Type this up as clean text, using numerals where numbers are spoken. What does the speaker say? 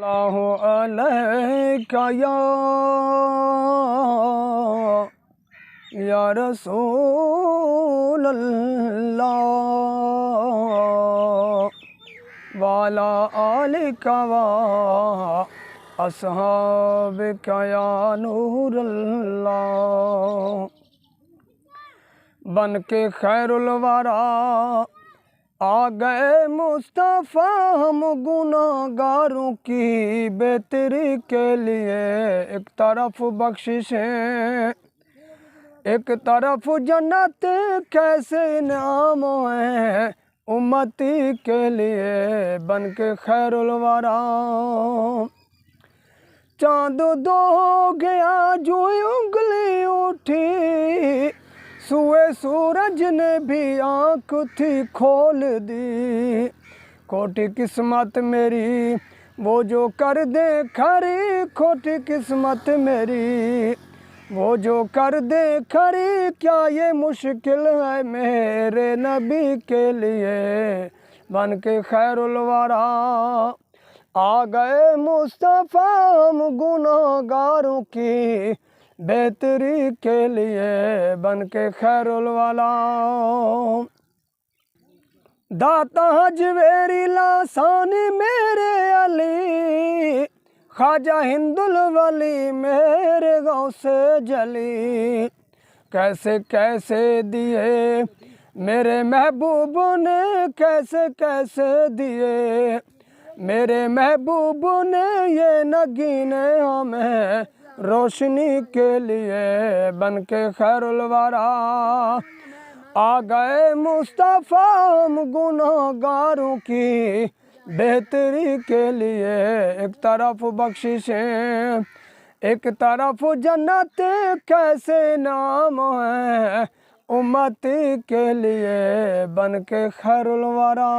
اللہ علیکہ یا رسول اللہ وعلی آلکہ و اصحابکہ یا نور اللہ۔ بن کے خیر الورا آ گئے مصطفیٰ، ہم گناہگاروں کی بہتری کے لیے۔ ایک طرف بخششیں ایک طرف جنت، کیسے انعام ہیں امتی کے لیے۔ بن کے خیر الورا چاند دو ہو گیا جو انگلی اٹھی، سوئے سورج نے بھی آنکھ تھی کھول دی۔ کھوٹی قسمت میری وہ جو کر دے کھری، کھوٹی قسمت میری وہ جو کر دے کھری۔ کیا یہ مشکل ہے میرے نبی کے لیے۔ بن کے خیر الورا آ گئے مصطفیٰ، ہم گناہگاروں کی بہتری کے لیے۔ بن کے خیر الورا داتا حجویری لاسانی میرے علی، خواجہ ہند الولی میرے غوث جلی۔ کیسے کیسے دیے میرے محبوب نے، کیسے کیسے دیے میرے محبوب نے یہ نگینے ہمیں روشنی کے لیے۔ بن کے خیر الورا آ گئے مصطفیٰ، ہم گناہگاروں کی بہتری کے لیے۔ ایک طرف بخششیں ایک طرف جنت، کیسے انعام ہیں امتی کے لیے۔ بن کے خیر الورا